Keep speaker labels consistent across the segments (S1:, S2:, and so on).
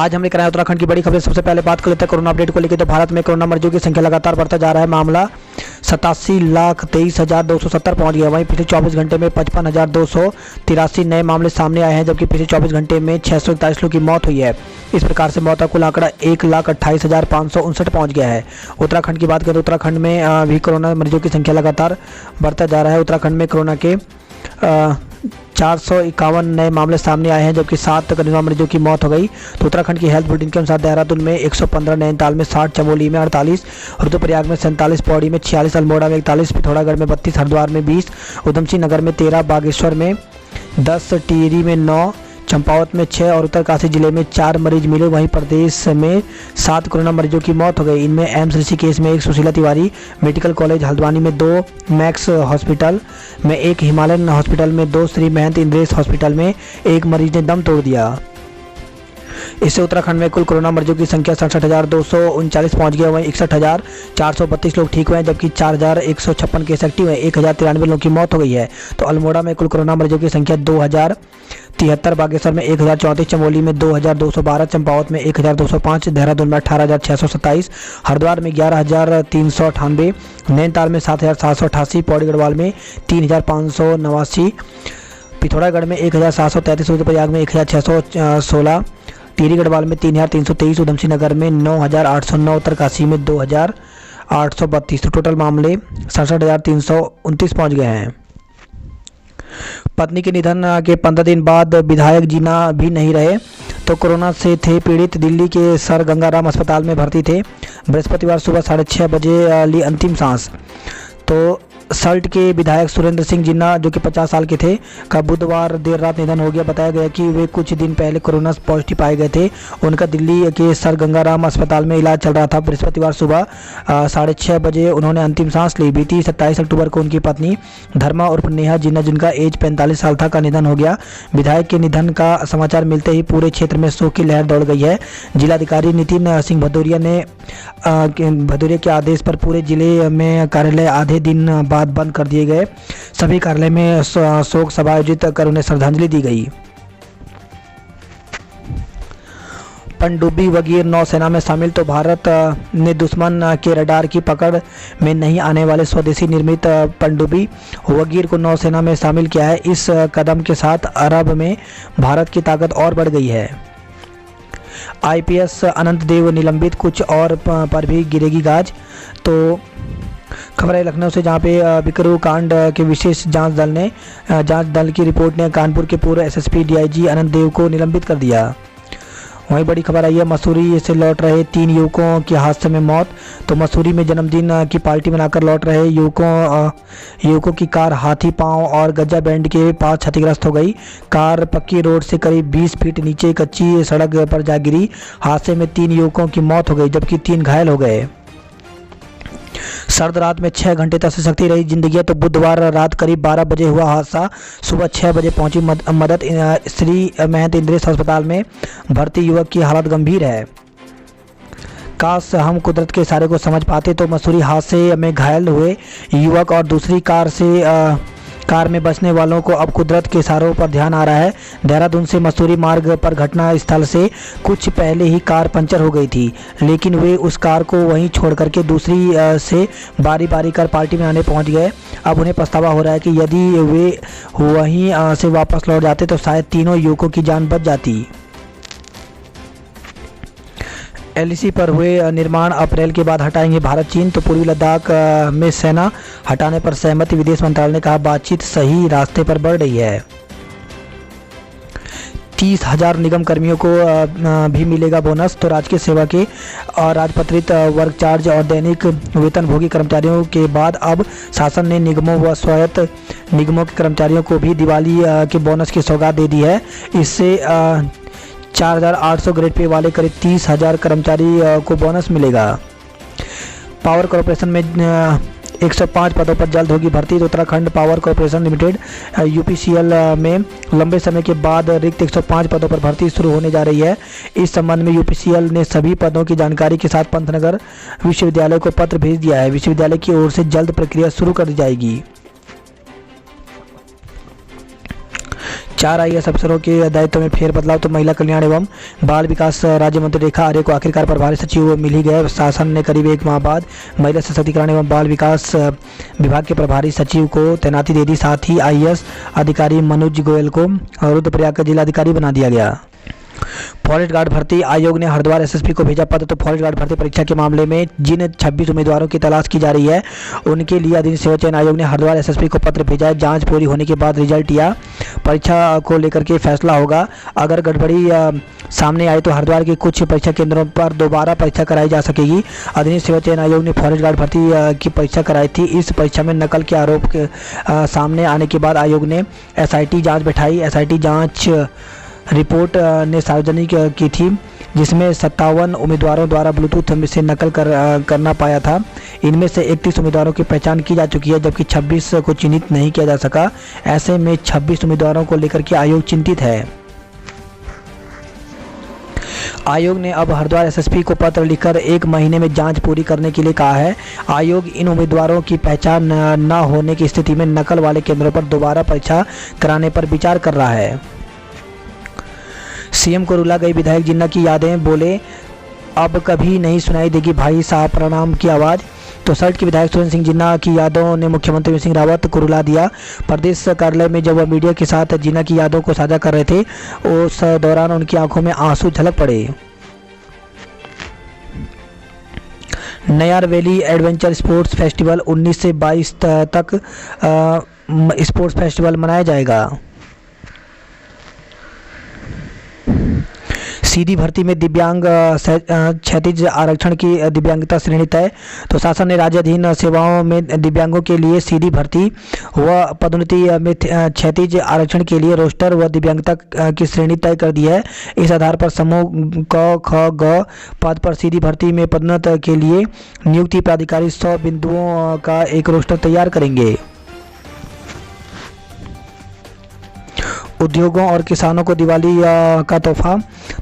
S1: आज हम लेकर आए उत्तराखंड की बड़ी खबर। सबसे पहले बात कर लेते हैं कोरोना अपडेट को लेकर। तो भारत में कोरोना मरीजों की संख्या लगातार बढ़ता जा रहा है। मामला 87,23,270 पहुंच गया। वहीं पिछले 24 घंटे में 55,283 नए मामले सामने आए हैं, जबकि पिछले 24 घंटे में 641 लोगों की मौत हुई है। इस प्रकार से मौत का कुल आंकड़ा 1,28,559 पहुंच गया है। उत्तराखंड की बात करें तो उत्तराखंड में भी कोरोना मरीजों की संख्या लगातार बढ़ता जा रहा है। उत्तराखंड में कोरोना के 451 नए मामले सामने आए हैं, जबकि 7 कोरोना मरीजों की मौत हो गई। तो उत्तराखंड की हेल्थ बुलेटिन के अनुसार देहरादून में 115, नैनीताल में 60, चमोली में 48, रुद्रप्रयाग में 47, पौड़ी में 46, अल्मोड़ा में 41, पिथौरागढ़ में 32, हरिद्वार में 20, उधमसिंह नगर में 13, बागेश्वर में 10, टिहरी में 9, चंपावत में 6 और उत्तरकाशी जिले में 4 मरीज मिले। वहीं प्रदेश में 7 कोरोना मरीजों की मौत हो गई। इनमें एम्स ऋषिकेश में 1, सुशीला तिवारी मेडिकल कॉलेज हल्द्वानी में 2, मैक्स हॉस्पिटल में 1, हिमालयन हॉस्पिटल में 2, श्री महंत इंद्रेश हॉस्पिटल में 1 मरीज ने दम तोड़ दिया। इससे उत्तराखंड में कुल कोरोना मरीजों की संख्या 67,239 पहुंच गया। वहीं 61,432 लोग ठीक हुए हैं, जबकि 4,156 केस एक्टिव हैं। 1,093 लोगों की मौत हो गई है। तो अल्मोड़ा में कुल कोरोना मरीजों की संख्या 2,073, बागेश्वर में 1,034, चमोली में 2,212, चंपावत में 1,205, देहरादून में 18,627, हरिद्वार में 11,398, नैनीताल में 7,788, पौड़ी गढ़वाल में 3,589, पिथौरागढ़ में 1,733, रुद्रप्रयाग में 1,616, टिहरी गढ़वाल में 3,323, उधमसिंह नगर में 9,809, उत्तरकाशी में 2,832। तो टोटल मामले 67,329 पहुंच गए हैं। पत्नी के निधन के 15 दिन बाद विधायक जीना भी नहीं रहे तो कोरोना से थे पीड़ित। दिल्ली के सर गंगाराम अस्पताल में भर्ती थे। बृहस्पतिवार सुबह 6:30 बजे ली अंतिम सांस। तो सल्ट के विधायक सुरेंद्र सिंह जिन्ना, जो कि 50 साल के थे, का बुधवार देर रात निधन हो गया। बताया गया कि वे कुछ दिन पहले कोरोना पॉजिटिव पाए गए थे। उनका दिल्ली के सर गंगाराम अस्पताल में इलाज चल रहा था। बृहस्पतिवार सुबह 6:30 बजे उन्होंने अंतिम सांस ली। बीती 27 अक्टूबर को उनकी पत्नी धर्मा उर्फ नेहा जिन्ना, जिनका एज 45 साल था, का निधन हो गया। विधायक के निधन का समाचार मिलते ही पूरे क्षेत्र में शोक की लहर दौड़ गई है। जिलाधिकारी नितिन सिंह भदौरिया के आदेश पर पूरे जिले में कार्यालय आधे दिन बाद बंद कर दिए गए। सभी कार्यालय में शोक सभा आयोजित कर उन्हें श्रद्धांजलि दी गई। पनडुब्बी वगीर नौसेना में शामिल। तो भारत ने दुश्मन के रडार की पकड़ में नहीं आने वाले स्वदेशी निर्मित पनडुब्बी वगीर को नौसेना में शामिल किया है। इस कदम के साथ अरब में भारत की ताकत और बढ़ गई है। IPS अनंत देव निलंबित, कुछ और पर भी गिरेगी गाज। तो खबर है लखनऊ से, जहां पे बिकरू कांड के विशेष जांच दल की रिपोर्ट ने कानपुर के पूर्व SSP DIG अनंत देव को निलंबित कर दिया। वहीं बड़ी खबर आई है, मसूरी से लौट रहे 3 युवकों की हादसे में मौत। तो मसूरी में जन्मदिन की पार्टी मनाकर लौट रहे युवकों की कार हाथी पांव और गज्जा बैंड के पास क्षतिग्रस्त हो गई। कार पक्की रोड से करीब 20 फीट नीचे कच्ची सड़क पर जा गिरी। हादसे में 3 युवकों की मौत हो गई, जबकि 3 घायल हो गए। सर्द रात में 6 घंटे तक सशक्ति रही जिंदगी। तो बुधवार रात करीब 12 बजे हुआ हादसा। सुबह 6 बजे पहुंची मदद। श्री महंत इंद्रेश अस्पताल में भर्ती युवक की हालत गंभीर है। काश हम कुदरत के इशारे को समझ पाते। तो मसूरी हादसे में घायल हुए युवक और दूसरी कार में बचने वालों को अब कुदरत के इशारों पर ध्यान आ रहा है। देहरादून से मसूरी मार्ग पर घटना स्थल से कुछ पहले ही कार पंचर हो गई थी, लेकिन वे उस कार को वहीं छोड़ करके दूसरी से बारी बारी कर पार्टी में आने पहुंच गए। अब उन्हें पछतावा हो रहा है कि यदि वे वहीं से वापस लौट जाते तो शायद तीनों युवकों की जान बच जाती। LAC पर हुए निर्माण अप्रैल के बाद हटाएंगे भारत चीन। तो पूर्वी लद्दाख में सेना हटाने पर सहमति। विदेश मंत्रालय ने कहा बातचीत सही रास्ते पर बढ़ रही है। 30,000 निगम कर्मियों को भी मिलेगा बोनस। तो राजकीय सेवा के और राजपत्रित वर्क चार्ज और दैनिक वेतनभोगी कर्मचारियों के बाद अब शासन ने निगमों व स्वायत्त निगमों के कर्मचारियों को भी दिवाली के बोनस की सौगात दे दी है। इससे 4,800 ग्रेड पे वाले करीब 30,000 कर्मचारी को बोनस मिलेगा। पावर कॉरपोरेशन में 105 पदों पर जल्द होगी भर्ती। तो Uttarakhand power corporation limited UPCL में लंबे समय के बाद रिक्त 105 पदों पर भर्ती शुरू होने जा रही है। इस संबंध में UPCL ने सभी पदों की जानकारी के साथ पंतनगर विश्वविद्यालय को पत्र भेज दिया है। विश्वविद्यालय की ओर से जल्द प्रक्रिया शुरू कर दी जाएगी। 4 IAS अफसरों के दायित्व में फेरबदलाव। तो महिला कल्याण एवं बाल विकास राज्य मंत्री रेखा आर्य को आखिरकार प्रभारी सचिव मिल ही गए। शासन ने करीब 1 माह बाद महिला सशक्तिकरण एवं बाल विकास विभाग के प्रभारी सचिव को तैनाती दे दी। साथ ही IAS अधिकारी मनोज गोयल को रुद्रप्रयाग का जिलाधिकारी बना दिया गया। फॉरेस्ट गार्ड भर्ती आयोग ने हरिद्वार SSP को भेजा पत्र। तो फॉरेस्ट गार्ड भर्ती परीक्षा के मामले में जिन 26 उम्मीदवारों की तलाश की जा रही है उनके लिए अधीन सेवा चयन आयोग ने हरिद्वार SSP को पत्र भेजा है। जांच पूरी होने के बाद रिजल्ट या परीक्षा को लेकर के फैसला होगा। अगर गड़बड़ी सामने आई तो हरिद्वार के कुछ परीक्षा केंद्रों पर दोबारा परीक्षा कराई जा सकेगी। अधीन सेवा चयन आयोग ने फॉरेस्ट गार्ड भर्ती की परीक्षा कराई थी। इस परीक्षा में नकल के आरोप सामने आने के बाद आयोग ने SIT जाँच बैठाई। SIT जाँच रिपोर्ट ने सार्वजनिक की थी, जिसमें 57 उम्मीदवारों द्वारा ब्लूटूथ से नकल करना पाया था। इनमें से 31 उम्मीदवारों की पहचान की जा चुकी है, जबकि 26 को चिन्हित नहीं किया जा सका। ऐसे में 26 उम्मीदवारों को लेकर के आयोग चिंतित है। आयोग ने अब हरिद्वार SSP को पत्र लिखकर 1 महीने में जांच पूरी करने के लिए कहा है। आयोग इन उम्मीदवारों की पहचान न होने की स्थिति में नकल वाले केंद्रों पर दोबारा परीक्षा कराने पर विचार कर रहा है। CM को रुला गई विधायक जिन्ना की यादें, बोले अब कभी नहीं सुनाई देगी भाई साहब प्रणाम की आवाज़। तो सल्ट के विधायक सुरेंद्र सिंह जिन्ना की यादों ने मुख्यमंत्री सिंह रावत को रुला दिया। प्रदेश कार्यालय में जब वह मीडिया के साथ जिन्ना की यादों को साझा कर रहे थे उस दौरान उनकी आंखों में आंसू झलक पड़े। Nayar valley adventure sports festival 19 से 22 तक स्पोर्ट्स फेस्टिवल मनाया जाएगा। सीधी भर्ती में दिव्यांग क्षैतिज आरक्षण की दिव्यांगता श्रेणी तय। तो शासन ने राज्याधीन सेवाओं में दिव्यांगों के लिए सीधी भर्ती व पदोन्नति में क्षैतिज आरक्षण के लिए रोस्टर व दिव्यांगता की श्रेणी तय कर दी है। इस आधार पर समूह क, ख, ग पद पर सीधी भर्ती में पदोन्नति के लिए नियुक्ति प्राधिकारी 100 बिंदुओं का एक रोस्टर तैयार करेंगे। उद्योगों और किसानों को दिवाली का तोहफा।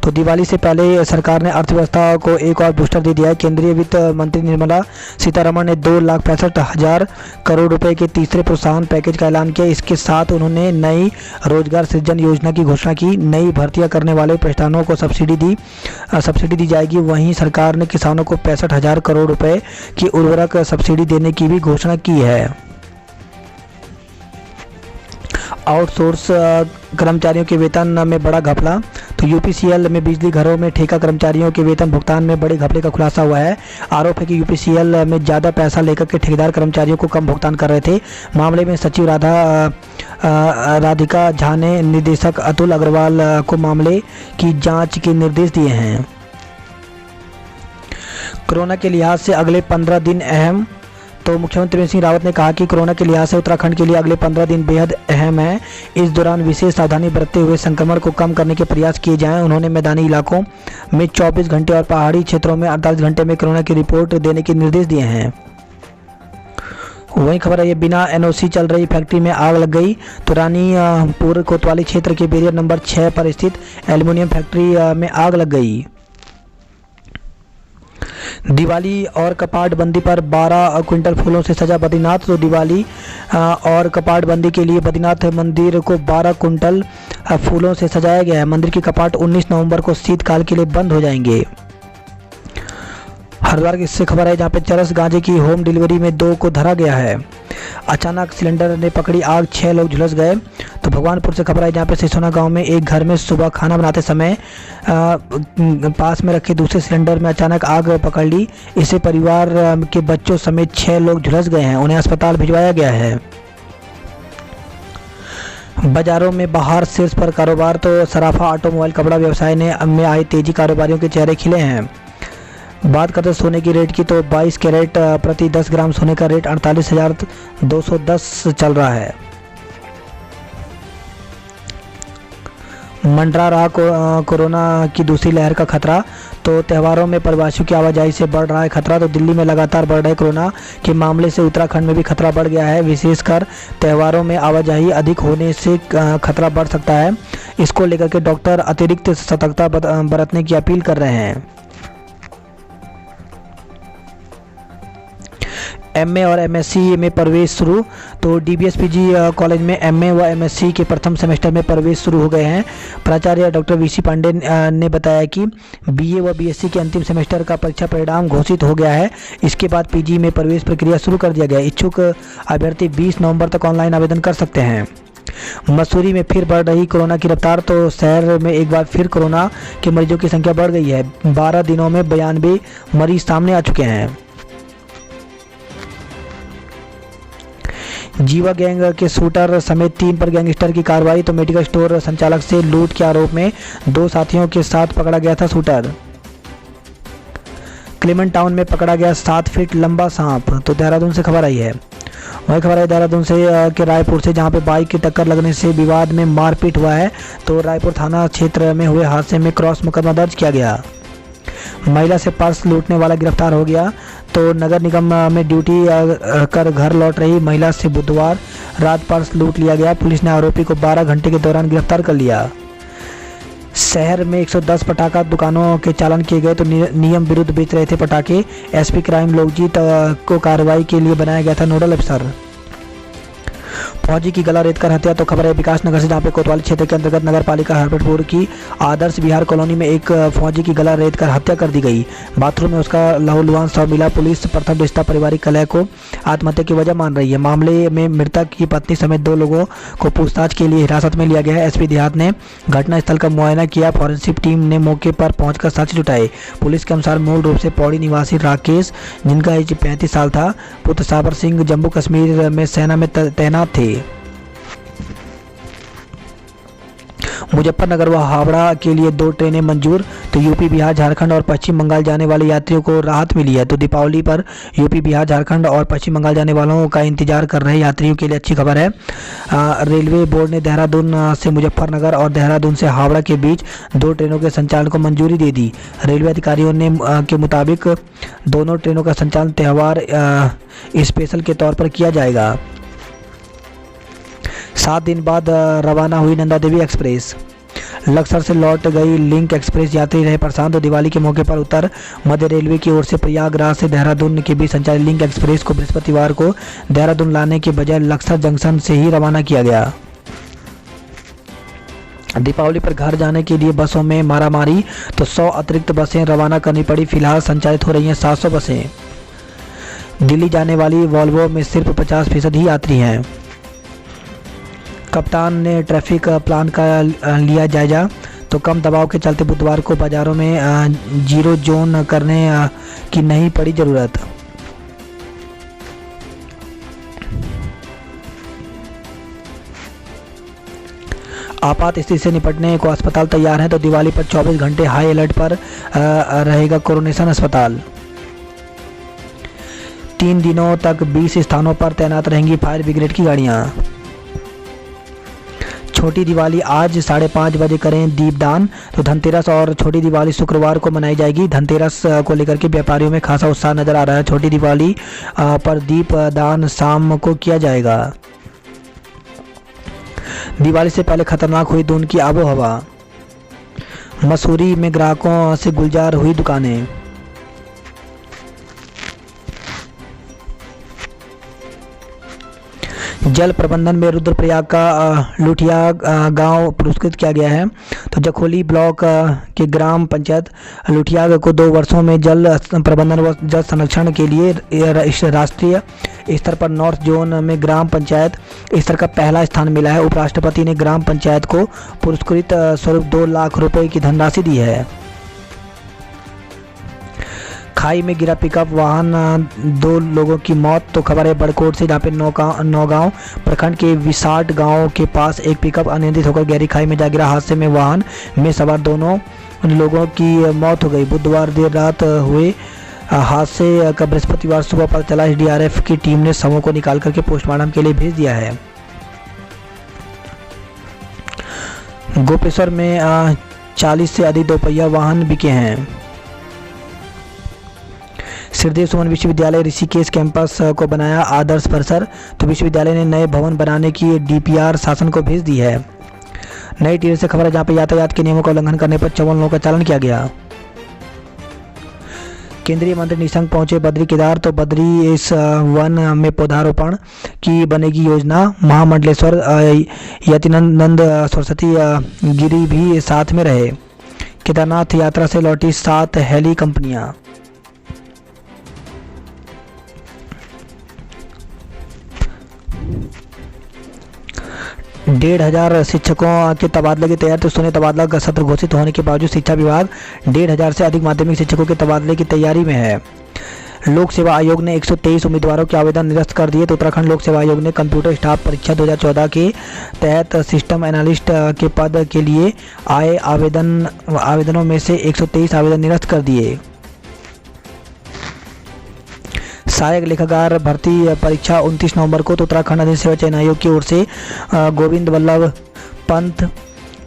S1: तो दिवाली से पहले सरकार ने अर्थव्यवस्था को एक और बूस्टर दे दिया है। केंद्रीय वित्त मंत्री निर्मला सीतारमण ने 2,65,000 करोड़ रुपए के तीसरे प्रोत्साहन पैकेज का ऐलान किया। इसके साथ उन्होंने नई रोजगार सृजन योजना की घोषणा की। नई भर्तियां करने वाले प्रतिष्ठानों को सब्सिडी दी जाएगी। वहीं सरकार ने किसानों को 65,000 करोड़ रुपए की उर्वरक सब्सिडी देने की भी घोषणा की है। आउटसोर्स कर्मचारियों के वेतन में बड़ा घपला। तो UPCL में बिजली घरों में ठेका कर्मचारियों के वेतन भुगतान में बड़े घपले का खुलासा हुआ है। आरोप है कि UPCL में ज़्यादा पैसा लेकर के ठेकेदार कर्मचारियों को कम भुगतान कर रहे थे। मामले में सचिव राधिका झा ने निदेशक अतुल अग्रवाल को मामले की जांच के निर्देश दिए हैं। कोरोना के लिहाज से अगले 15 दिन अहम। तो मुख्यमंत्री त्रिवेंद्र सिंह रावत ने कहा कि कोरोना के लिहाज से उत्तराखंड के लिए अगले 15 दिन बेहद अहम है। इस दौरान विशेष सावधानी बरतते हुए संक्रमण को कम करने के प्रयास किए जाएं। उन्होंने मैदानी इलाकों में 24 घंटे और पहाड़ी क्षेत्रों में 48 घंटे में कोरोना की रिपोर्ट देने के निर्देश दिए हैं। वही खबर है, ये बिना NOC चल रही फैक्ट्री में आग लग गई। तो रानीपुर कोतवाली क्षेत्र के बैरियर नंबर 6 पर स्थित एल्युमिनियम फैक्ट्री में आग लग गई। दिवाली और कपाट बंदी पर 12 क्विंटल फूलों से सजा बद्रीनाथ। तो दिवाली और कपाट बंदी के लिए बद्रीनाथ मंदिर को 12 क्विंटल फूलों से सजाया गया है। मंदिर के कपाट 19 नवंबर को शीतकाल के लिए बंद हो जाएंगे। हरिद्वार की इससे खबर है, जहाँ पे चरस गांजे की होम डिलीवरी में 2 को धरा गया है। अचानक सिलेंडर ने पकड़ी आग, 6 लोग झुलस गए। तो भगवानपुर से खबर है, जहाँ पे सिसोना गांव में एक घर में सुबह खाना बनाते समय पास में रखे दूसरे सिलेंडर में अचानक आग पकड़ ली। इससे परिवार के बच्चों समेत 6 लोग झुलस गए हैं। उन्हें अस्पताल भिजवाया गया है। बाजारों में बाहर शीर्ष पर कारोबार। तो सराफा ऑटोमोबाइल कपड़ा व्यवसाय में आई तेजी, कारोबारियों के चेहरे खिले हैं। बात करते सोने की रेट की, तो 22 कैरेट प्रति 10 ग्राम सोने का रेट 48,210 चल रहा है। मंडरा रहा कोरोना की दूसरी लहर का खतरा। तो त्योहारों में प्रवासियों की आवाजाही से बढ़ रहा है खतरा। तो दिल्ली में लगातार बढ़ रहे कोरोना के मामले से उत्तराखंड में भी खतरा बढ़ गया है। विशेषकर त्योहारों में आवाजाही अधिक होने से खतरा बढ़ सकता है। इसको लेकर के डॉक्टर अतिरिक्त सतर्कता बरतने की अपील कर रहे हैं। एमए और एमएससी में प्रवेश शुरू। तो डीबीएसपीजी कॉलेज में एमए व एमएससी के प्रथम सेमेस्टर में प्रवेश शुरू हो गए हैं। प्राचार्य डॉक्टर वीसी पांडे ने बताया कि बीए व बीएससी के अंतिम सेमेस्टर का परीक्षा परिणाम घोषित हो गया है। इसके बाद पीजी में प्रवेश प्रक्रिया शुरू कर दिया गया। इच्छुक अभ्यर्थी 20 नवंबर तक ऑनलाइन आवेदन कर सकते हैं। मसूरी में फिर बढ़ रही कोरोना की रफ्तार। तो शहर में एक बार फिर कोरोना के मरीजों की संख्या बढ़ गई है। 12 दिनों में 92 मरीज सामने आ चुके हैं। जीवा गैंग के शूटर समेत 3 पर गैंगस्टर की कार्रवाई। तो मेडिकल स्टोर संचालक से लूट के आरोप में 2 साथियों के साथ पकड़ा गया था शूटर। क्लेमेंट टाउन में पकड़ा गया 7 फीट लंबा सांप। तो देहरादून से खबर आई है। वही खबर है देहरादून से कि रायपुर से, जहां पे बाइक की टक्कर लगने से विवाद में मारपीट हुआ है। तो रायपुर थाना क्षेत्र में हुए हादसे में क्रॉस मुकदमा दर्ज किया गया। महिला से पर्स लूटने वाला गिरफ्तार हो गया। तो नगर निगम में ड्यूटी कर घर लौट रही महिला से बुधवार रात पर्स लूट लिया गया। पुलिस ने आरोपी को 12 घंटे के दौरान गिरफ्तार कर लिया। शहर में 110 पटाखा दुकानों के चालान किए गए। तो नियम विरुद्ध बेच रहे थे पटाखे। एसपी क्राइम लोकजीत को कार्रवाई के लिए बनाया गया था नोडल अफसर। फौजी की गला रेतकर हत्या। तो खबर है विकास नगर से, जहां पे कोतवाली क्षेत्र के अंतर्गत नगर पालिका हरपटपुर की आदर्श विहार कॉलोनी में एक फौजी की गला रेतकर हत्या कर दी गई। बाथरूम में उसका लहूलुहान शव मिला। पुलिस प्रथम रिश्ता पारिवारिक कलह को आत्महत्या की वजह मान रही है। मामले में मृतक की पत्नी समेत 2 लोगों को पूछताछ के लिए हिरासत में लिया गया है। एसपी देहात ने घटनास्थल का मुआयना किया। फॉरेंसिक टीम ने मौके पर पहुंचकर साक्ष्य जुटाए। पुलिस के अनुसार मूल रूप से पौड़ी निवासी राकेश, जिनका एज 35 साल था, पुत्र साबर सिंह जम्मू कश्मीर में सेना में तैनात थे। मुजफ्फरनगर व हावड़ा के लिए 2 ट्रेनें मंजूर। तो यूपी, बिहार, झारखंड और पश्चिम बंगाल जाने वाले यात्रियों को राहत मिली है। तो दीपावली पर यूपी, बिहार, झारखंड और पश्चिम बंगाल जाने वालों का इंतजार कर रहे यात्रियों के लिए अच्छी खबर है। रेलवे बोर्ड ने देहरादून से मुजफ्फरनगर और देहरादून से हावड़ा के बीच 2 ट्रेनों के संचालन को मंजूरी दे दी। रेलवे अधिकारियों ने के मुताबिक दोनों ट्रेनों का संचालन त्यौहार स्पेशल के तौर पर किया जाएगा। 7 दिन बाद रवाना हुई नंदा देवी एक्सप्रेस। लक्सर से लौट गई लिंक एक्सप्रेस यात्री रहे परेशान। तो दिवाली के मौके पर उत्तर मध्य रेलवे की ओर से प्रयागराज से देहरादून के बीच संचालित लिंक एक्सप्रेस को बृहस्पतिवार को देहरादून लाने के बजाय लक्सर जंक्शन से ही रवाना किया गया। दीपावली पर घर जाने के लिए बसों में मारामारी। तो 100 अतिरिक्त बसें रवाना करनी पड़ी। फिलहाल संचालित हो रही हैं 700 बसें। दिल्ली जाने वाली वॉल्वो में सिर्फ 50% ही यात्री हैं। कप्तान ने ट्रैफिक प्लान का लिया जायजा। तो कम दबाव के चलते बुधवार को बाजारों में जीरो जोन करने की नहीं पड़ी ज़रूरत। आपात स्थिति से निपटने को अस्पताल तैयार हैं। तो दिवाली पर 24 घंटे हाई अलर्ट पर रहेगा कोरोनेशन अस्पताल। 3 दिनों तक 20 स्थानों पर तैनात रहेंगी फायर ब्रिगेड की गाड़ियां। छोटी दिवाली आज 5:30 बजे करें दीपदान। तो धनतेरस और छोटी दिवाली शुक्रवार को मनाई जाएगी। धनतेरस को लेकर के व्यापारियों में खासा उत्साह नजर आ रहा है। छोटी दिवाली पर दीपदान शाम को किया जाएगा। दिवाली से पहले खतरनाक हुई दून की आबोहवा। मसूरी में ग्राहकों से गुलजार हुई दुकानें। जल प्रबंधन में रुद्रप्रयाग का लुठिया गांव पुरस्कृत किया गया है। तो जखोली ब्लॉक के ग्राम पंचायत लुठिया को 2 वर्षों में जल प्रबंधन व जल संरक्षण के लिए राष्ट्रीय स्तर पर नॉर्थ जोन में ग्राम पंचायत स्तर का पहला स्थान मिला है। उपराष्ट्रपति ने ग्राम पंचायत को पुरस्कृत स्वरूप 2 लाख रुपए की धनराशि दी है। खाई में गिरा पिकअप वाहन, 2 लोगों की मौत। तो खबर है बड़कोट से, जहाँ पे नौगांव प्रखंड के विसाट गांव के पास एक पिकअप अनियंत्रित होकर गहरी खाई में जा गिरा। हादसे में वाहन में सवार 2 लोगों की मौत हो गई। बुधवार देर रात हुए हादसे का बृहस्पतिवार सुबह पता चला। एसडीआरएफ की टीम ने शवों को निकाल करके पोस्टमार्टम के लिए भेज दिया है। गोपेश्वर में 40 से अधिक 2 पहिया वाहन बिके हैं। श्रीदेव सुमन विश्वविद्यालय ऋषिकेश कैंपस को बनाया आदर्श परिसर। तो विश्वविद्यालय ने नए भवन बनाने की डीपीआर शासन को भेज दी है। नई टीयर से खबर है, जहां पर यातायात के नियमों का उल्लंघन करने पर 54 लोगों का चालान किया गया। केंद्रीय मंत्री निशंक पहुंचे बद्री केदार, तो बद्री इस वन में पौधारोपण की बनेगी योजना। महामंडलेश्वर यतिनंद सरस्वती गिरी भी साथ में रहे। केदारनाथ यात्रा से लौटी 7 हेली कंपनियां। डेढ़ हजार शिक्षकों के तबादले की तैयारी, तो सुने तबादला का सत्र घोषित होने के बावजूद शिक्षा विभाग 1500 से अधिक माध्यमिक शिक्षकों के तबादले की तैयारी में है। लोक सेवा आयोग ने 123 उम्मीदवारों के आवेदन निरस्त कर दिए। तो उत्तराखंड लोक सेवा आयोग ने कंप्यूटर स्टाफ परीक्षा 2014 के तहत सिस्टम एनालिस्ट के पद के लिए आए आवेदनों में से 123 आवेदन निरस्त कर दिए। सहायक लेखाकार भर्ती परीक्षा 29 नवंबर को, तो उत्तराखंड अधिक सेवा चयन आयोग की ओर से गोविंद वल्लभ पंत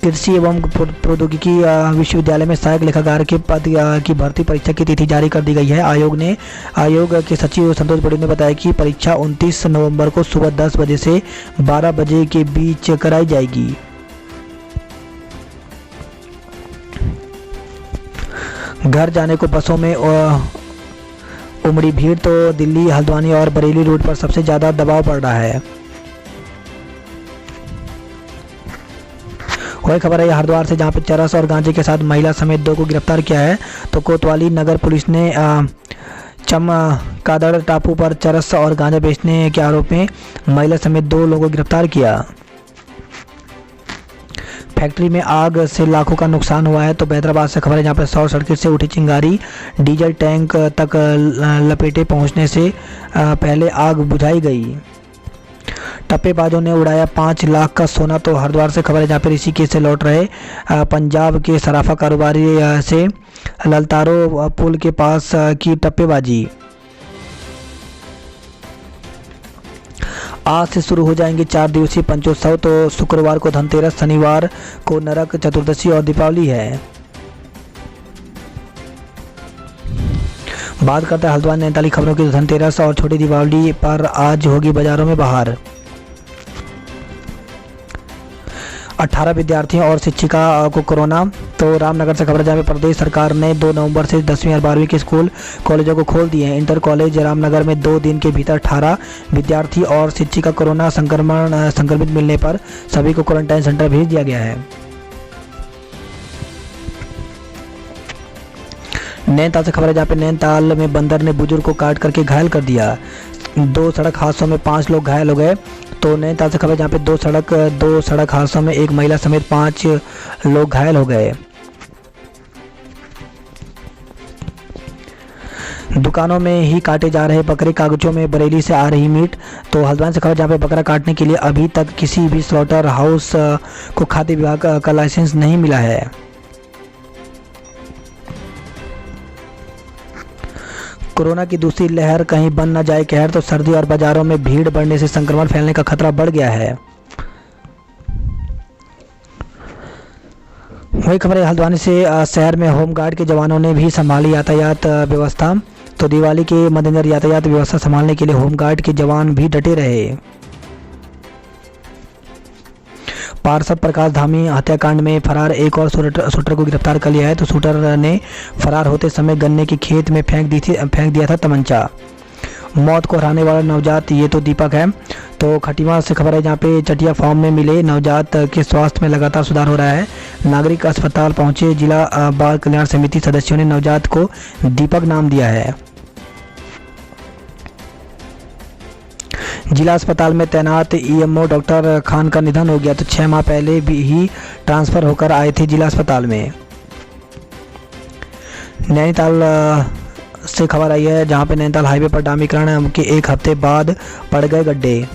S1: कृषि एवं प्रौद्योगिकी विश्वविद्यालय में सहायक लेखाकार के पद की भर्ती परीक्षा की तिथि जारी कर दी गई है। आयोग के सचिव संतोष बड़े ने बताया कि परीक्षा 29 नवंबर को सुबह 10 बजे से 12 बजे के बीच कराई जाएगी। घर जाने को बसों में उमड़ी भीड़, तो दिल्ली, हल्द्वानी और बरेली रूट पर सबसे ज़्यादा दबाव पड़ रहा है। वही खबर है हरिद्वार से, जहां पे चरस और गांजे के साथ महिला समेत 2 को गिरफ्तार किया है। तो कोतवाली नगर पुलिस ने चमकादड़ टापू पर चरस और गांजा बेचने के आरोप में महिला समेत 2 लोगों को गिरफ्तार किया। फैक्ट्री में आग से लाखों का नुकसान हुआ है। तो हैदराबाद से खबर है, जहाँ पर शॉर्ट सर्किट से उठी चिंगारी डीजल टैंक तक लपेटे पहुंचने से पहले आग बुझाई गई। टप्पेबाजों ने उड़ाया 5 लाख का सोना। तो हरिद्वार से खबर है, जहाँ पर ऋषिकेश से लौट रहे पंजाब के सराफा कारोबारी से ललतारो पुल के पास की टप्पेबाजी। आज से शुरू हो जाएंगे 4 दिवसीय पंचोत्सव। तो शुक्रवार को धनतेरस, शनिवार को नरक चतुर्दशी और दीपावली है। बात करते हैं हल्द्वानी नैनीताल की खबरों की। धनतेरस और छोटी दीपावली पर आज होगी बाजारों में बहार। 18 विद्यार्थियों और शिक्षिका को कोरोना। तो रामनगर से खबर, जहाँ में प्रदेश सरकार ने 2 नवंबर से 10वीं और 12वीं के स्कूल कॉलेजों को खोल दिए हैं। इंटर कॉलेज रामनगर में 2 दिन के भीतर 18 विद्यार्थी और शिक्षिका कोरोना संक्रमित मिलने पर सभी को क्वारंटाइन सेंटर भेज दिया गया है। नैनीताल से खबर है, जहाँ पे नैनीताल में बंदर ने बुजुर्ग को काट करके घायल कर दिया। 2 सड़क हादसों में 5 लोग घायल हो गए। तो नैनीताल से खबर, जहाँ पे 2 सड़क हादसों में एक महिला समेत 5 लोग घायल हो गए। दुकानों में ही काटे जा रहे बकरे, कागजों में बरेली से आ रही मीट। तो हल्द्वानी से खबर, जहाँ पे बकरा काटने के लिए अभी तक किसी भी स्लॉटर हाउस को खाद्य विभाग का लाइसेंस नहीं मिला है। कोरोना की दूसरी लहर कहीं बन न जाए कहर। तो सर्दी और बाजारों में भीड़ बढ़ने से संक्रमण फैलने का खतरा बढ़ गया है। वही खबर है हल्द्वानी से, शहर में होमगार्ड के जवानों ने भी संभाली यातायात व्यवस्था। तो दिवाली के मद्देनजर यातायात व्यवस्था संभालने के लिए होमगार्ड के जवान भी डटे रहे। पार्षद प्रकाश धामी हत्याकांड में फरार एक और शूटर को गिरफ्तार कर लिया है। तो शूटर ने फरार होते समय गन्ने के खेत में फेंक दिया था तमंचा। मौत को हराने वाला नवजात ये तो दीपक है। तो खटीमा से खबर है, जहाँ पे चटिया फार्म में मिले नवजात के स्वास्थ्य में लगातार सुधार हो रहा है। नागरिक अस्पताल पहुंचे जिला बाल कल्याण समिति सदस्यों ने नवजात को दीपक नाम दिया है। जिला अस्पताल में तैनात ईएमओ डॉक्टर खान का निधन हो गया। तो 6 माह पहले भी ही ट्रांसफ़र होकर आए थे जिला अस्पताल में। नैनीताल से खबर आई है, जहां पे नैनीताल हाईवे पर डामरीकरण के 1 हफ्ते बाद पड़ गए गड्ढे।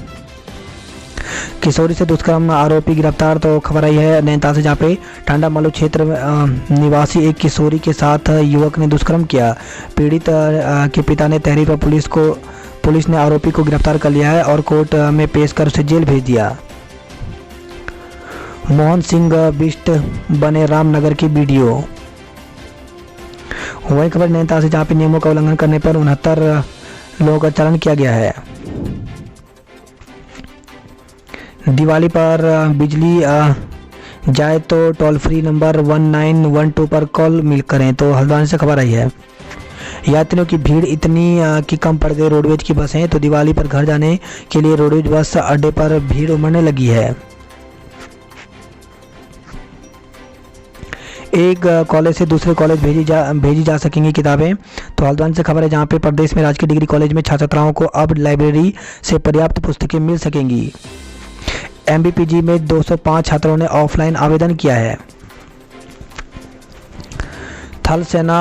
S1: किशोरी से दुष्कर्म आरोपी गिरफ्तार। तो खबर आई है नैनीताल से, जहाँ पे टांडा मल्लू क्षेत्र निवासी एक किशोरी के साथ युवक ने दुष्कर्म किया। पीड़ित के पिता ने तहरीर पर पुलिस ने आरोपी को गिरफ्तार कर लिया है और कोर्ट में पेश कर उसे जेल भेज दिया। मोहन सिंह बिष्ट बने रामनगर की बीडीओ। वही खबर नैनीताल से, जहाँ पे नियमों का उल्लंघन करने पर 69 लोगों का चालान किया गया है। दिवाली पर बिजली जाए तो टोल फ्री नंबर 1912 पर कॉल करें। तो हल्द्वानी से खबर आई है, यात्रियों की भीड़ इतनी कि कम पड़ गई रोडवेज की बसें, तो दिवाली पर घर जाने के लिए रोडवेज बस अड्डे पर भीड़ उमड़ने लगी है। एक कॉलेज से दूसरे कॉलेज भेजी जा सकेंगी किताबें। तो हल्द्वानी से खबर है जहां पे प्रदेश में राजकीय डिग्री कॉलेज में छात्र छात्राओं को अब लाइब्रेरी से पर्याप्त पुस्तकें मिल सकेंगी। एमबीपीजी में 205 छात्रों ने ऑफलाइन आवेदन किया है। थल सेना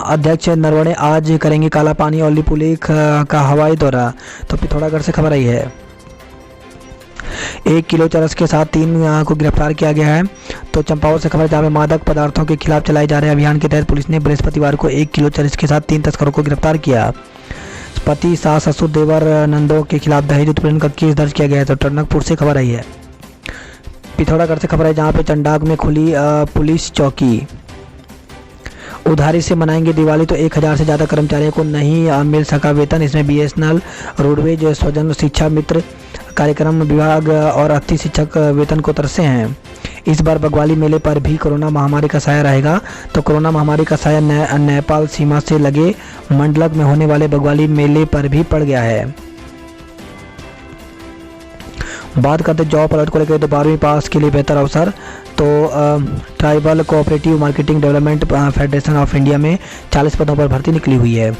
S1: अध्यक्ष नरवणे आज करेंगे कालापानी और लिपुलेख का हवाई दौरा। तो पिथौरागढ़ से खबर आई है। 1 किलो चरस के साथ 3 को गिरफ्तार किया गया है। तो चंपावत से खबर जहाँ पे मादक पदार्थों के खिलाफ चलाए जा रहे अभियान के तहत पुलिस ने बृहस्पतिवार को 1 किलो चरस के साथ 3 तस्करों को गिरफ्तार किया। पति, सास, ससुर, देवर, नंदों के खिलाफ दहेज उत्पीड़न का केस दर्ज किया गया है। तो टनकपुर से खबर आई है। पिथौरागढ़ से खबर है जहाँ पे चंडाग में खुली पुलिस चौकी। उधारी से मनाएंगे दिवाली, तो 1000 से ज़्यादा कर्मचारियों को नहीं मिल सका वेतन। इसमें बीएसएनएल, रोडवेज, स्वजन शिक्षा मित्र, कार्यक्रम विभाग और 38 शिक्षक वेतन को तरसे हैं। इस बार बग्वाली मेले पर भी कोरोना महामारी का साया रहेगा। तो कोरोना महामारी का साया नेपाल सीमा से लगे मंडलक में होने वाले बग्वाली मेले पर भी पड़ गया है। बात करते जॉब अलर्ट को लेकर, तो 12वीं पास के लिए बेहतर अवसर। तो tribal cooperative marketing development federation of India में 40 पदों पर भर्ती निकली हुई है।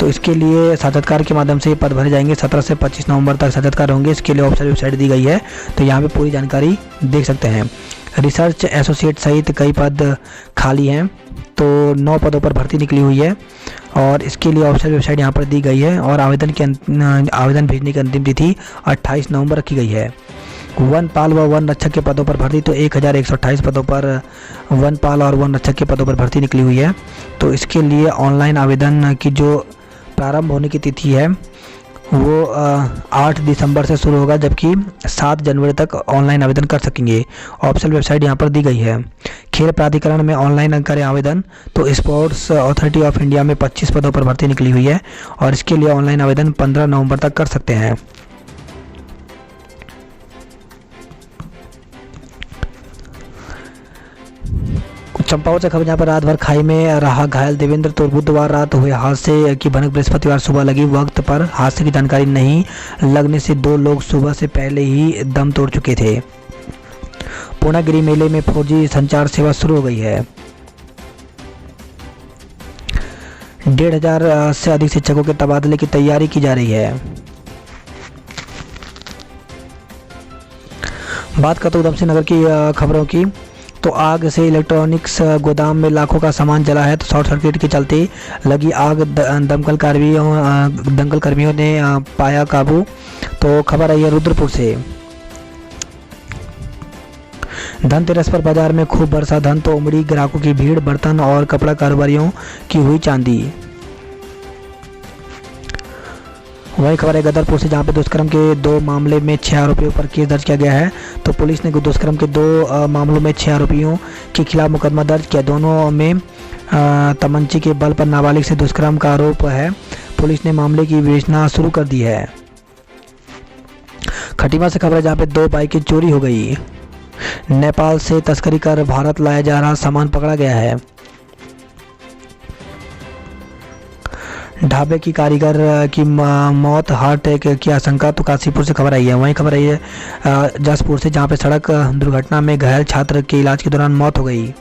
S1: तो इसके लिए साक्षात्कार के माध्यम से ये पद भरे जाएंगे। 17 से 25 नवंबर तक साक्षात्कार होंगे। इसके लिए ऑफिशियल वेबसाइट दी गई है, तो यहाँ पे पूरी जानकारी देख सकते हैं। रिसर्च एसोसिएट सहित कई पद खाली हैं। तो 9 पदों पर भर्ती निकली हुई है और इसके लिए ऑफिशियल वेबसाइट यहाँ पर दी गई है। और आवेदन भेजने की अंतिम तिथि 28 नवंबर रखी गई है। वनपाल व वन रक्षक के पदों पर भर्ती, तो 1128 पदों पर वनपाल और वन रक्षक के पदों पर भर्ती निकली हुई है। तो इसके लिए ऑनलाइन आवेदन की जो प्रारंभ होने की तिथि है वो 8 दिसंबर से शुरू होगा, जबकि 7 जनवरी तक ऑनलाइन आवेदन कर सकेंगे। ऑफिशियल वेबसाइट यहाँ पर दी गई है। खेल प्राधिकरण में ऑनलाइन करें आवेदन, तो स्पोर्ट्स अथॉरिटी ऑफ इंडिया में 25 पदों पर भर्ती निकली हुई है और इसके लिए ऑनलाइन आवेदन 15 नवंबर तक कर सकते हैं। चंपावत से खबर जहाँ पर रात भर खाई में रहा घायल देवेंद्र। तो बुधवार रात हुए हादसे की भनक बृहस्पतिवार सुबह लगी। वक्त पर हादसे की जानकारी नहीं लगने से 2 लोग सुबह से पहले ही दम तोड़ चुके थे। पूर्णागिरी मेले में 4G संचार सेवा शुरू हो गई है। 1500 से अधिक शिक्षकों के तबादले की तैयारी की जा रही है। बात करते उधम सिंह नगर की खबरों की, तो आग से इलेक्ट्रॉनिक्स गोदाम में लाखों का सामान जला है। तो शॉर्ट सर्किट के चलते लगी आग दमकल कर्मियों ने पाया काबू। तो खबर आई है रुद्रपुर से। धनतेरस पर बाजार में खूब बरसा धन, तो उमड़ी ग्राहकों की भीड़। बर्तन और कपड़ा कारोबारियों की हुई चांदी। वही खबर है गदरपुर से जहाँ पे दुष्कर्म के 2 मामले में 6 आरोपियों पर केस दर्ज किया गया है। तो पुलिस ने दुष्कर्म के 2 मामलों में 6 आरोपियों के खिलाफ मुकदमा दर्ज किया। दोनों में तमंचे के बल पर नाबालिग से दुष्कर्म का आरोप है। पुलिस ने मामले की विवेचना शुरू कर दी है। खटीमा से खबर है जहाँ पे 2 बाइकें चोरी हो गई। नेपाल से तस्करी कर भारत लाया जा रहा सामान पकड़ा गया है। ढाबे की कारीगर की मौत हार्ट अटैक की आशंका। तो काशीपुर से खबर आई है। वहीं खबर आई है जसपुर से जहां पे सड़क दुर्घटना में घायल छात्र के इलाज के दौरान मौत हो गई।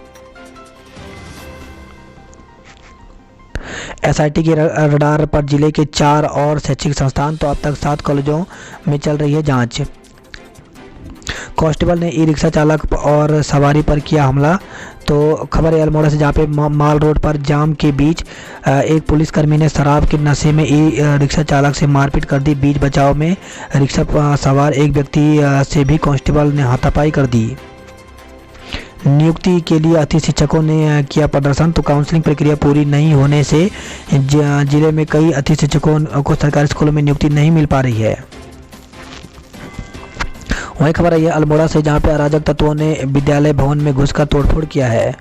S1: एसआईटी के रडार पर जिले के 4 और शैक्षिक संस्थान। तो अब तक 7 कॉलेजों में चल रही है जांच। कांस्टेबल ने ई रिक्शा चालक और सवारी पर किया हमला। तो खबर है अल्मोड़ा से जहाँ पे माल रोड पर जाम के बीच एक पुलिसकर्मी ने शराब के नशे में ई रिक्शा चालक से मारपीट कर दी। बीच बचाव में रिक्शा सवार एक व्यक्ति से भी कांस्टेबल ने हाथापाई कर दी। नियुक्ति के लिए अतिथि शिक्षकों ने किया प्रदर्शन। तो काउंसलिंग प्रक्रिया पूरी नहीं होने से जिले में कई अतिथि शिक्षकों को सरकारी स्कूलों में नियुक्ति नहीं मिल पा रही है। वही खबर आई है अल्मोड़ा से जहाँ पे अराजक तत्वों ने विद्यालय भवन में घुसकर तोड़फोड़ किया है।